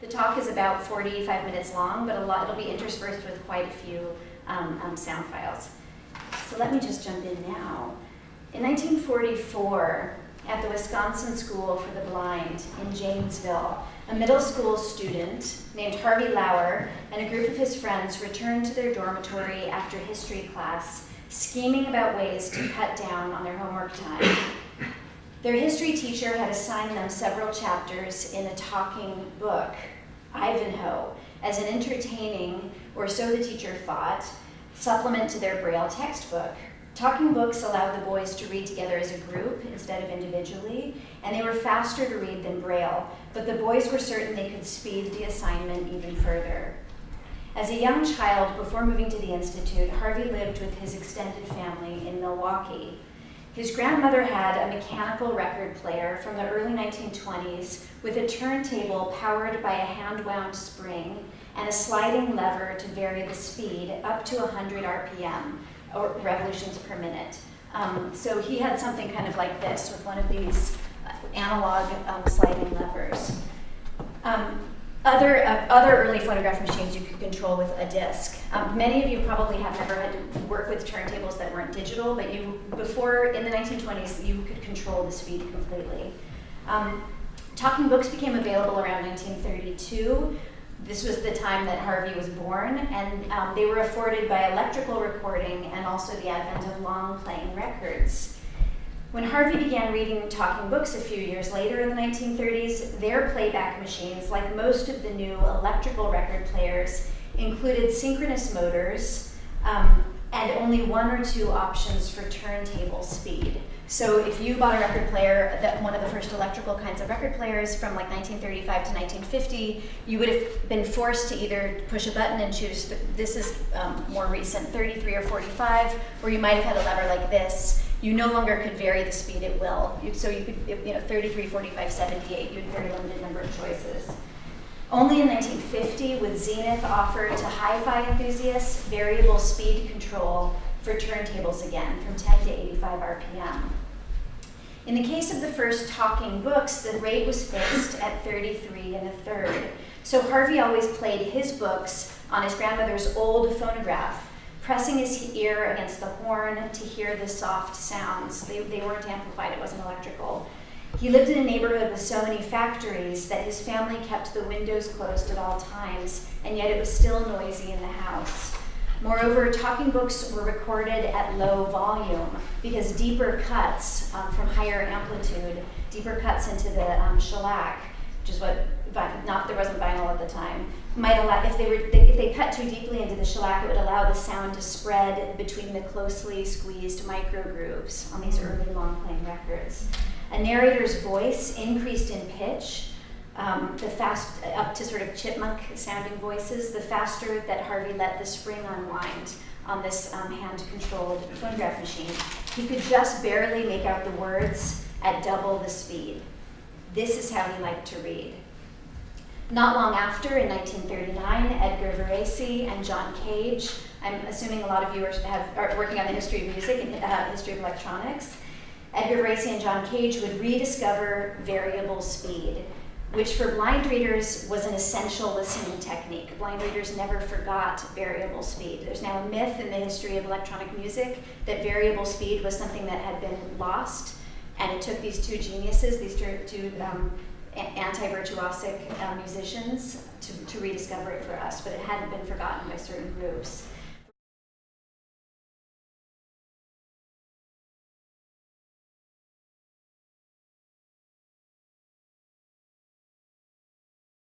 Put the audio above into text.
The talk is about 45 minutes long, but it'll be interspersed with quite a few sound files. So let me just jump in now. In 1944, at the Wisconsin School for the Blind in Janesville, a middle school student named Harvey Lauer and a group of his friends returned to their dormitory after history class, scheming about ways to cut down on their homework time. Their history teacher had assigned them several chapters in a talking book, Ivanhoe, as an entertaining, or so the teacher thought, supplement to their Braille textbook. Talking books allowed the boys to read together as a group instead of individually, and they were faster to read than Braille, but the boys were certain they could speed the assignment even further. As a young child, before moving to the Institute, Harvey lived with his extended family in Milwaukee. His grandmother had a mechanical record player from the early 1920s with a turntable powered by a hand-wound spring and a sliding lever to vary the speed up to 100 RPM, or revolutions per minute. So he had something kind of like this with one of these analog sliding levers. Other early phonograph machines you could control with a disc. Many of you probably have never had to work with turntables that weren't digital, but before, in the 1920s, you could control the speed completely. Talking books became available around 1932. This was the time that Harvey was born, and they were afforded by electrical recording and also the advent of long-playing records. When Harvey began reading talking books a few years later in the 1930s, their playback machines, like most of the new electrical record players, included synchronous motors and only one or two options for turntable speed. So if you bought a record player, one of the first electrical kinds of record players from like 1935 to 1950, you would have been forced to either push a button and choose, this is more recent, 33 or 45, or you might have had a lever like this. You no longer could vary the speed at will. So you could, 33, 45, 78, you had a very limited number of choices. Only in 1950 would Zenith offer to hi-fi enthusiasts variable speed control for turntables again, from 10 to 85 RPM. In the case of the first talking books, the rate was fixed at 33 1/3. So Harvey always played his books on his grandmother's old phonograph, pressing his ear against the horn to hear the soft sounds. They weren't amplified, it wasn't electrical. He lived in a neighborhood with so many factories that his family kept the windows closed at all times, and yet it was still noisy in the house. Moreover, talking books were recorded at low volume because deeper cuts from higher amplitude, deeper cuts into the shellac, which is what, there wasn't vinyl at the time, might allow, if they cut too deeply into the shellac, it would allow the sound to spread between the closely squeezed micro grooves on these early long playing records. A narrator's voice increased in pitch, up to sort of chipmunk sounding voices, the faster that Harvey let the spring unwind on this hand-controlled phonograph machine. He could just barely make out the words at double the speed. This is how he liked to read. Not long after, in 1939, Edgar Varese and John Cage, I'm assuming a lot of you are working on the history of music and history of electronics, Edgar Varese and John Cage would rediscover variable speed, which for blind readers was an essential listening technique. Blind readers never forgot variable speed. There's now a myth in the history of electronic music that variable speed was something that had been lost, and it took these two geniuses, these two anti-virtuosic musicians to rediscover it for us, but it hadn't been forgotten by certain groups.